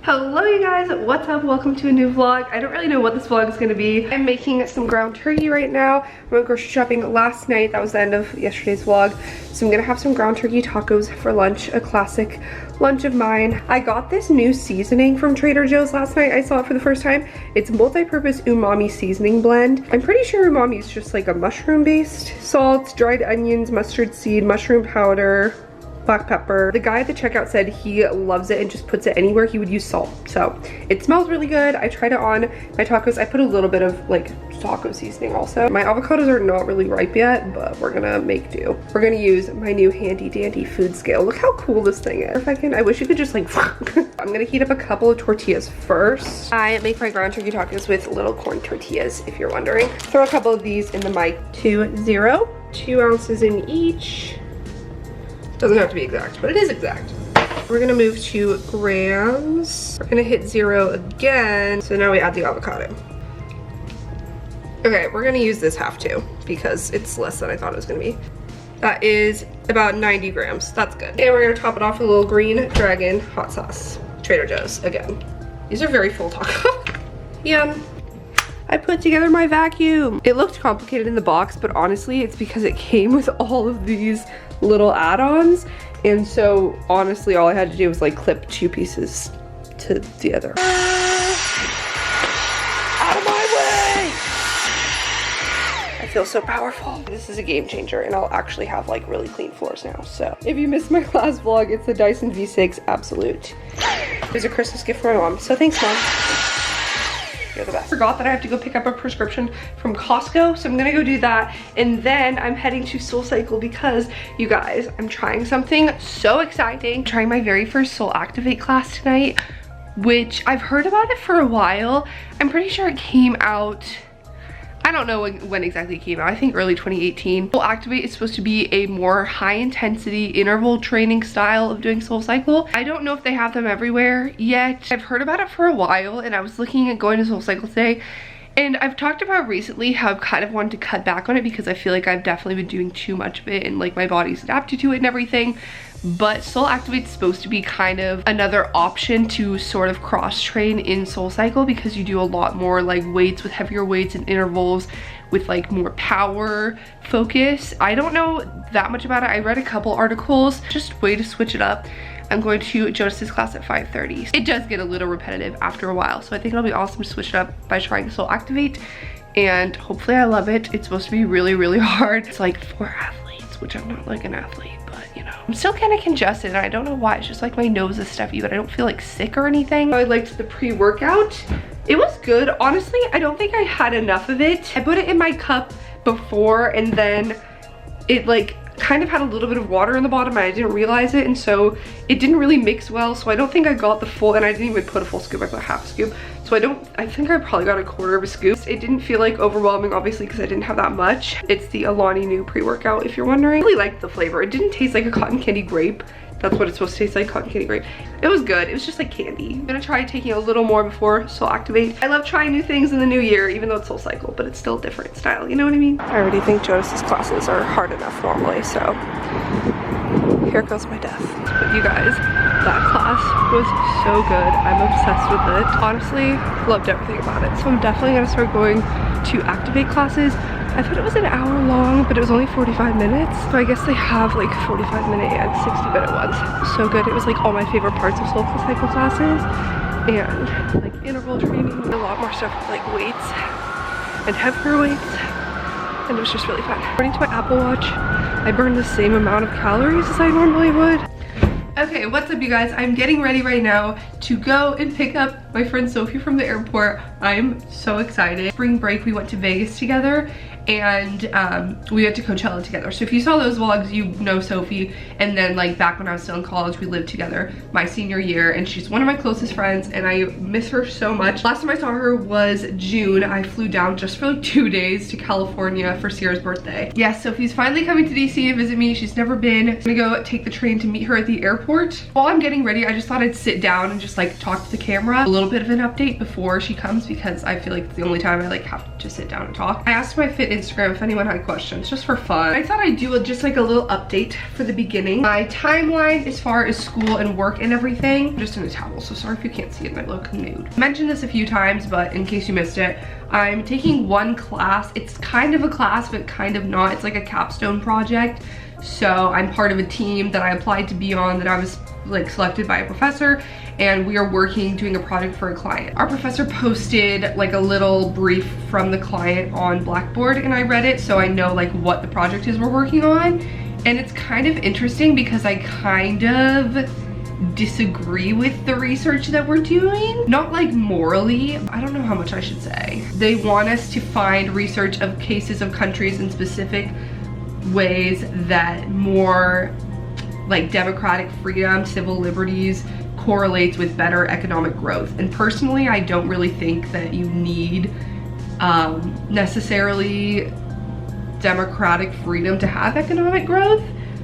Hello you guys, what's up? Welcome to a new vlog. I don't really know what this vlog is going to be. I'm making some ground turkey right now. I went grocery shopping last night. That was the end of yesterday's vlog. So I'm going to have some ground turkey tacos for lunch, a classic lunch of mine. I got this new seasoning from Trader Joe's last night. I saw it for the first time. It's multi-purpose umami seasoning blend. I'm pretty sure umami is just like a mushroom based. Salt, dried onions, mustard seed, mushroom powder, black pepper. The guy at the checkout said he loves it and just puts it anywhere. He would use salt. So it smells really good. I tried it on my tacos. I put a little bit of like taco seasoning also. My avocados are not really ripe yet, but we're gonna make do. We're gonna use my new handy dandy food scale. Look how cool this thing is. If I can, I wish you could just like, I'm gonna heat up a couple of tortillas first. I make my ground turkey tacos with little corn tortillas, if you're wondering. Throw a couple of these in the mic. 2 ounces in each. Doesn't have to be exact, but it is exact. We're gonna move to grams. We're gonna hit 0 again. So now we add the avocado. Okay, we're gonna use this half too because it's less than I thought it was gonna be. That is about 90 grams, that's good. And we're gonna top it off with a little green dragon hot sauce. Trader Joe's, again. These are very full tacos. Yum. I put together my vacuum. It looked complicated in the box, but honestly, it's because it came with all of these little add-ons. And so honestly, all I had to do was like clip 2 pieces together. Out of my way! I feel so powerful. This is a game changer and I'll actually have like really clean floors now. So if you missed my last vlog, it's the Dyson V6 Absolute. It was a Christmas gift for my mom. So thanks, Mom. You're the best. Forgot that I have to go pick up a prescription from Costco, so I'm gonna go do that, and then I'm heading to SoulCycle because, you guys, I'm trying something so exciting. I'm trying my very first Soul Activate class tonight, which I've heard about it for a while. I'm pretty sure it came out, I don't know when exactly it came out, I think early 2018. Soul Activate is supposed to be a more high intensity interval training style of doing SoulCycle. I don't know if they have them everywhere yet. I've heard about it for a while and I was looking at going to SoulCycle today, and I've talked about recently how I've kind of wanted to cut back on it because I feel like I've definitely been doing too much of it and like my body's adapted to it and everything. But Soul Activate is supposed to be kind of another option to sort of cross train in SoulCycle because you do a lot more like weights with heavier weights and intervals with like more power focus. I don't know that much about it. I read a couple articles, just way to switch it up. I'm going to Jonas's class at 5:30. It does get a little repetitive after a while, so I think it'll be awesome to switch it up by trying Soul Activate, and hopefully I love it. It's supposed to be really, really hard. It's like for athletes, which I'm not like an athlete, but you know. I'm still kind of congested and I don't know why. It's just like my nose is stuffy, but I don't feel like sick or anything. I liked the pre-workout. It was good. Honestly, I don't think I had enough of it. I put it in my cup before and then it like kind of had a little bit of water in the bottom and I didn't realize it, and so it didn't really mix well, so I don't think I got the full, and I didn't even put a full scoop, I put half a scoop, so I think I probably got a quarter of a scoop. It didn't feel like overwhelming, obviously, because I didn't have that much. It's the Alani Nu pre-workout, if you're wondering. I really liked the flavor. It didn't taste like a cotton candy grape. That's what it's supposed to taste like, cotton candy grape. It was good. It was just like candy. I'm gonna try taking a little more before Soul Activate. I love trying new things in the new year, even though it's SoulCycle, but it's still a different style, you know what I mean? I already think Jonas's classes are hard enough normally, so here goes my death. But you guys, that class was so good. I'm obsessed with it. Honestly, loved everything about it. So I'm definitely gonna start going to Activate classes. I thought it was an hour long, but it was only 45 minutes. So I guess they have like 45-minute and 60-minute ones. So good. It was like all my favorite parts of SoulCycle classes, and like interval training, a lot more stuff with like weights and heavier weights, and it was just really fun. According to my Apple Watch, I burned the same amount of calories as I normally would. Okay, what's up you guys? I'm getting ready right now to go and pick up my friend Sophie from the airport. I'm so excited. Spring break, we went to Vegas together, and we went to Coachella together. So if you saw those vlogs, you know Sophie. And then like back when I was still in college, we lived together my senior year, and she's one of my closest friends and I miss her so much. Last time I saw her was June. I flew down just for like 2 days to California for Sierra's birthday. Yes, Sophie's finally coming to DC to visit me. She's never been. I'm gonna go take the train to meet her at the airport. While I'm getting ready, I just thought I'd sit down and just like talk to the camera. A little bit of an update before she comes because I feel like it's the only time I like have to sit down and talk. I asked my fitness Instagram if anyone had questions, just for fun. I thought I'd do just like a little update for the beginning. My timeline as far as school and work and everything. I'm just in a towel, so sorry if you can't see it, I look nude. I mentioned this a few times, but in case you missed it, I'm taking one class. It's kind of a class, but kind of not. It's like a capstone project. So I'm part of a team that I applied to be on, that I was like selected by a professor, and we are working doing a project for a client. Our professor posted like a little brief from the client on Blackboard, and I read it, so I know like what the project is we're working on. And it's kind of interesting because I kind of disagree with the research that we're doing. Not like morally, I don't know how much I should say. They want us to find research of cases of countries in specific ways that more like democratic freedom, civil liberties correlates with better economic growth. And personally, I don't really think that you need necessarily democratic freedom to have economic growth.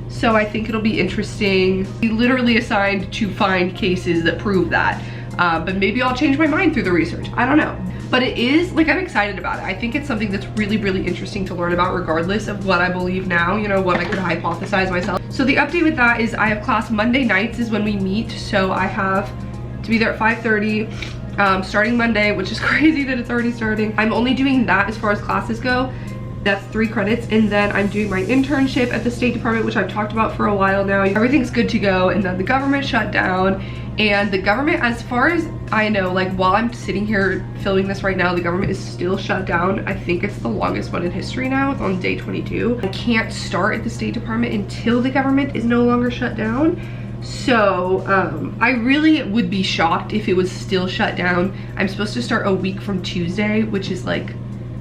So I think it'll be interesting. We literally assigned to find cases that prove that. But maybe I'll change my mind through the research. I don't know. But it is, like, I'm excited about it. I think it's something that's really, really interesting to learn about regardless of what I believe now, you know, what I could hypothesize myself. So the update with that is I have class Monday nights is when we meet. So I have to be there at 5:30, starting Monday, which is crazy that it's already starting. I'm only doing that as far as classes go. That's 3 credits, and then I'm doing my internship at the State Department, which I've talked about for a while now. Everything's good to go, and then the government shut down. And the government, as far as I know, like while I'm sitting here filming this right now, the government is still shut down. I think it's the longest one in history now. It's on day 22. I can't start at the State Department until the government is no longer shut down. So I really would be shocked if it was still shut down. I'm supposed to start a week from Tuesday, which is like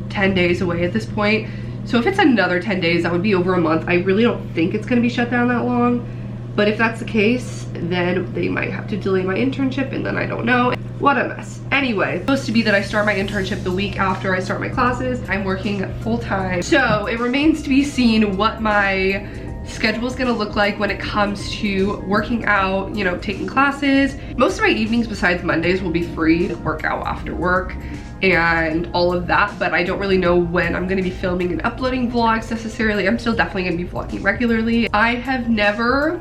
10 days away at this point. So if it's another 10 days, that would be over a month. I really don't think it's gonna be shut down that long. But if that's the case, then they might have to delay my internship, and then I don't know. What a mess. Anyway, it's supposed to be that I start my internship the week after I start my classes. I'm working full time. So it remains to be seen what my schedule is gonna look like when it comes to working out, you know, taking classes. Most of my evenings besides Mondays will be free to work out after work and all of that, but I don't really know when I'm gonna be filming and uploading vlogs necessarily. I'm still definitely gonna be vlogging regularly. I have never,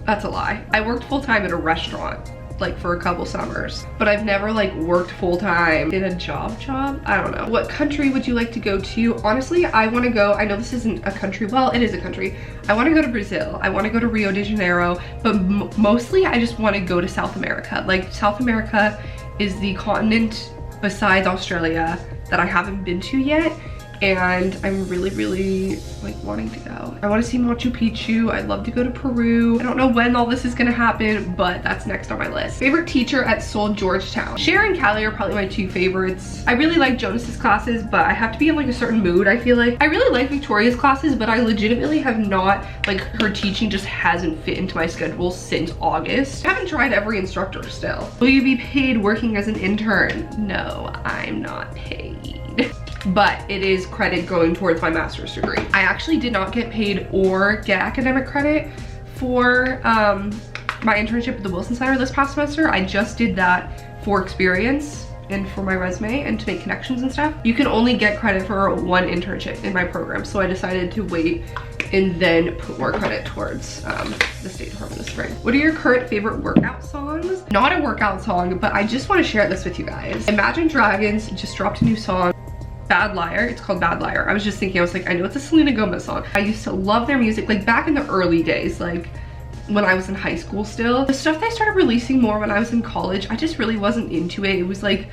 that's a lie. I worked full-time at a restaurant like for a couple summers, but I've never like worked full-time in a job. I don't know. What country would you like to go to? Honestly, I want to go, I know this isn't a country, well, it is a country. I want to go to Brazil. I want to go to Rio de Janeiro, but mostly I just want to go to South America. Like South America is the continent besides Australia that I haven't been to yet, and I'm really, really like wanting to go. I want to see Machu Picchu. I'd love to go to Peru. I don't know when all this is gonna happen, but that's next on my list. Favorite teacher at Seoul Georgetown. Cher and Callie are probably my 2 favorites. I really like Jonas's classes, but I have to be in like a certain mood, I feel like. I really like Victoria's classes, but I legitimately have not, like her teaching just hasn't fit into my schedule since August. I haven't tried every instructor still. Will you be paid working as an intern? No, I'm not paid. But it is credit going towards my master's degree. I actually did not get paid or get academic credit for my internship at the Wilson Center this past semester. I just did that for experience and for my resume and to make connections and stuff. You can only get credit for 1 internship in my program, so I decided to wait and then put more credit towards the State Department this spring. What are your current favorite workout songs? Not a workout song, but I just want to share this with you guys. Imagine Dragons just dropped a new song, Bad Liar. It's called Bad Liar. I was just thinking, I was like, I know it's a Selena Gomez song. I used to love their music, like back in the early days, like when I was in high school still. The stuff they started releasing more when I was in college, I just really wasn't into it. It was like,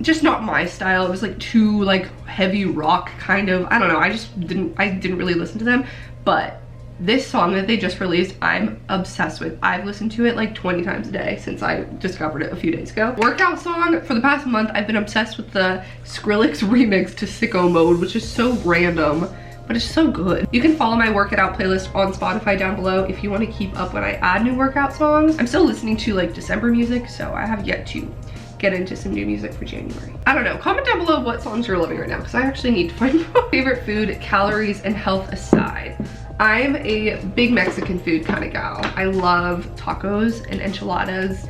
just not my style. It was like too like heavy rock kind of, I don't know. I didn't really listen to them, but this song that they just released, I'm obsessed with. I've listened to it like 20 times a day since I discovered it a few days ago. Workout song, for the past month, I've been obsessed with the Skrillex remix to Sicko Mode, which is so random, but it's so good. You can follow my work it out playlist on Spotify down below if you want to keep up when I add new workout songs. I'm still listening to like December music, so I have yet to get into some new music for January. I don't know, comment down below what songs you're loving right now, because I actually need to find more. Favorite food, calories and health aside. I'm a big Mexican food kind of gal. I love tacos and enchiladas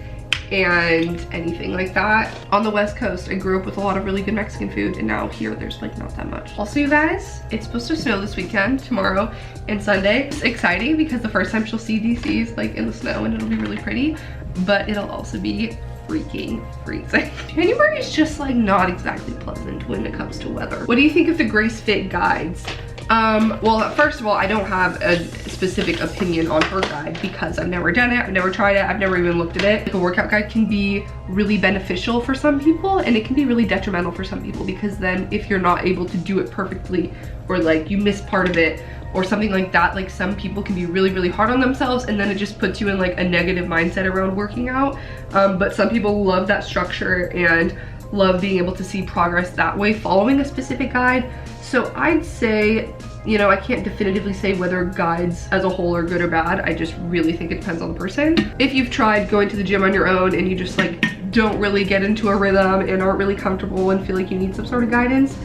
and anything like that. On the West Coast, I grew up with a lot of really good Mexican food, and now here there's like not that much. Also, you guys, it's supposed to snow this weekend, tomorrow and Sunday. It's exciting because the first time she'll see DC is like in the snow, and it'll be really pretty, but it'll also be freaking freezing. January is just like not exactly pleasant when it comes to weather. What do you think of the Grace Fit guides? Well, first of all, I don't have a specific opinion on her guide because I've never done it, I've never tried it, I've never even looked at it. The workout guide can be really beneficial for some people, and it can be really detrimental for some people, because then if you're not able to do it perfectly, or like you miss part of it or something like that, like some people can be really hard on themselves, and then it just puts you in like a negative mindset around working out. But some people love that structure and love being able to see progress that way following a specific guide. So I'd say, you know, I can't definitively say whether guides as a whole are good or bad. I just really think it depends on the person. If you've tried going to the gym on your own and you just like don't really get into a rhythm and aren't really comfortable and feel like you need some sort of guidance,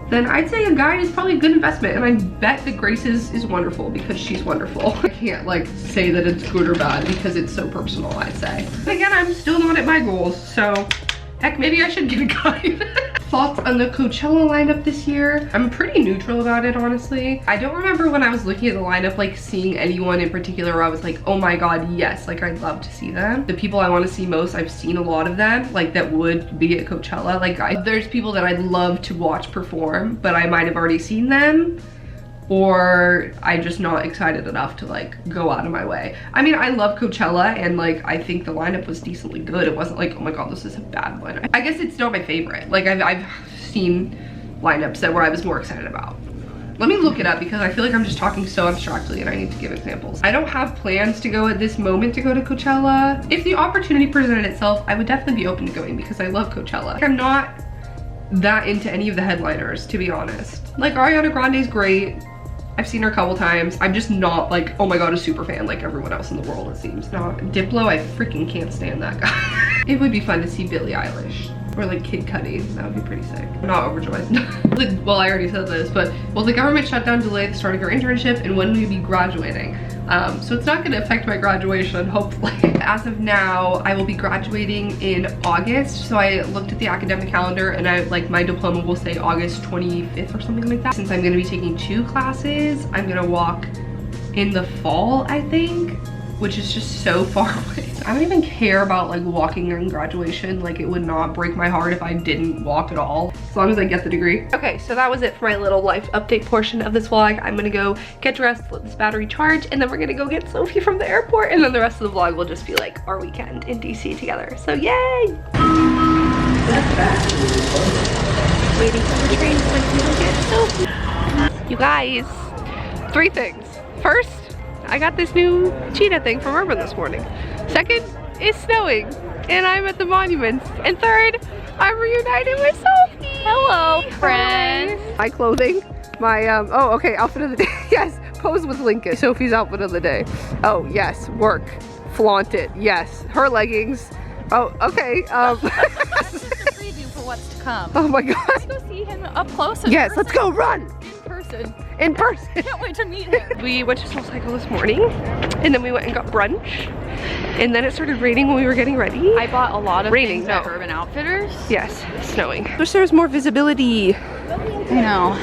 then I'd say a guide is probably a good investment. And I bet that Grace's is wonderful because she's wonderful. I can't like say that it's good or bad because it's so personal, I'd say. But again, I'm still not at my goals, so heck, maybe I should get a guide. Thoughts on the Coachella lineup this year? I'm pretty neutral about it, honestly. I don't remember when I was looking at the lineup, like seeing anyone in particular where I was like, oh my God, yes, like I'd love to see them. The people I want to see most, I've seen a lot of them, like that would be at Coachella. Like there's people that I'd love to watch perform, but I might have already seen them, or I'm just not excited enough to like go out of my way. I mean, I love Coachella, and like I think the lineup was decently good. It wasn't like, oh my God, this is a bad lineup. I guess it's not my favorite. Like I've seen lineups that where I was more excited about. Let me look it up because I feel like I'm just talking so abstractly and I need to give examples. I don't have plans to go at this moment to go to Coachella. If the opportunity presented itself, I would definitely be open to going because I love Coachella. Like, I'm not that into any of the headliners, to be honest. Like Ariana Grande's great. I've seen her a couple times. I'm just not like, oh my God, a super fan like everyone else in the world, it seems. No, Diplo, I freaking can't stand that guy. It would be fun to see Billie Eilish or like Kid Cudi. That would be pretty sick. I'm not overjoyed. Well, I already said this, but will the government shutdown delay the start of your internship, and when will you be graduating? So it's not gonna affect my graduation, hopefully. As of now, I will be graduating in August. So I looked at the academic calendar, and my diploma will say August 25th or something like that. Since I'm gonna be taking 2 classes, I'm gonna walk in the fall, I think, which is just so far away. I don't even care about like walking in graduation. Like it would not break my heart if I didn't walk at all, as long as I get the degree. Okay, so that was it for my little life update portion of this vlog. I'm gonna go get dressed, let this battery charge, and then we're gonna go get Sophie from the airport, and then the rest of the vlog will just be like our weekend in DC together. So yay! Waiting for the train so I can go get Sophie. You guys, 3 things. First, I got this new cheetah thing from Urban this morning. Second, it's snowing and I'm at the monuments. And third, I'm reunited with Sophie. Hello, friends. My clothing, my outfit of the day. Yes, pose with Lincoln. Sophie's outfit of the day. Oh yes, work, flaunt it. Yes, her leggings. Oh, okay. Preview for what's to come. Oh my God. Let's go see him up close. Yes, let's go run. In person. Can't wait to meet him. We went to Soul Cycle this morning, and then we went and got brunch, and then it started raining when we were getting ready. I bought a lot of things at Urban Outfitters. Yes, snowing. Wish there was more visibility. I know.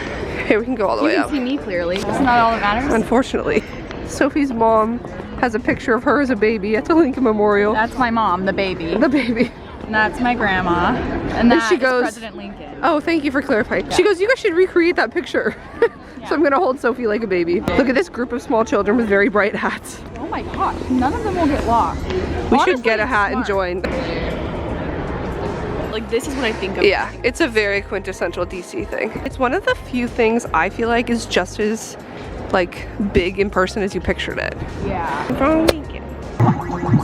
Here, we can go all the way up. You can see me clearly. That's not all that matters. Unfortunately. Sophie's mom has a picture of her as a baby at the Lincoln Memorial. That's my mom, the baby. The baby. And that's my grandma. And that she goes, is President Lincoln. Oh, thank you for clarifying. Yeah. She goes, you guys should recreate that picture. So I'm gonna hold Sophie like a baby. Look at this group of small children with very bright hats. Oh my gosh, none of them will get lost. We should get a hat and join. Like, this is what I think of. Yeah, it's a very quintessential DC thing. It's one of the few things I feel like is just as like big in person as you pictured it. Yeah. From Lincoln.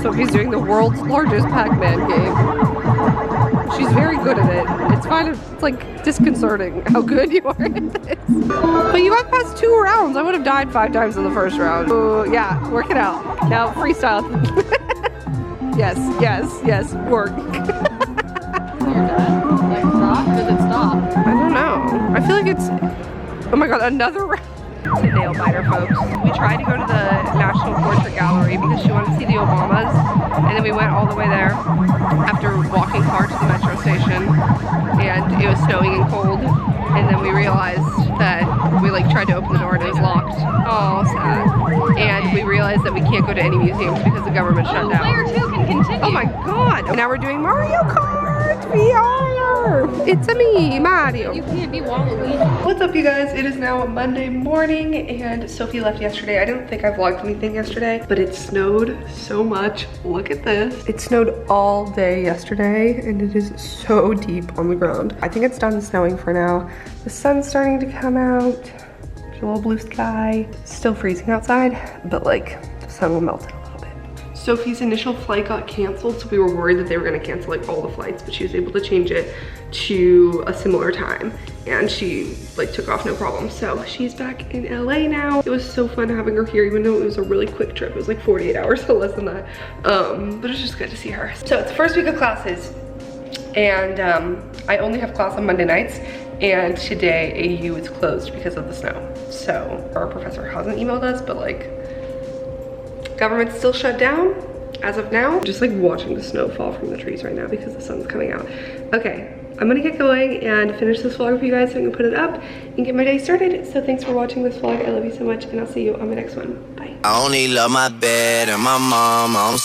Sophie's doing the world's largest Pac-Man game. She's very good at it. It's like disconcerting how good you are at this. But you got past 2 rounds. I would have died 5 times in the first round. So yeah, work it out. Now freestyle. Yes, yes, yes, work. You're done. Like, stop? Does it stop? I don't know. I feel like it's, oh my God, another round. to nail biter folks. We tried to go to the National Portrait Gallery because she wanted to see the Obamas, and then we went all the way there after walking far to the metro station, and it was snowing and cold, and then we realized that we like tried to open the door and it was locked. Oh, sad. And we realized that we can't go to any museums because the government shut down. Player 2 can continue. Oh my god! Now we're doing Mario Kart VR! It's a me, Mario. You can't be Waluigi. What's up, you guys? It is now Monday morning and Sophie left yesterday. I didn't think I vlogged anything yesterday, but it snowed so much. Look at this. It snowed all day yesterday and it is so deep on the ground. I think it's done snowing for now. The sun's starting to come out. There's a little blue sky. Still freezing outside, but like the sun will melt it a little bit. Sophie's initial flight got canceled, so we were worried that they were gonna cancel like all the flights, but she was able to change it to a similar time and she like took off no problem. So she's back in LA now. It was so fun having her here, even though it was a really quick trip. It was like 48 hours, so less than that. But it's just good to see her. So it's the first week of classes and I only have class on Monday nights, and today AU is closed because of the snow. So our professor hasn't emailed us, but like government's still shut down as of now. Just like watching the snow fall from the trees right now because the sun's coming out. Okay, I'm gonna get going and finish this vlog for you guys so I can put it up and get my day started. So thanks for watching this vlog. I love you so much and I'll see you on my next one. Bye. I only love my bed and my mom.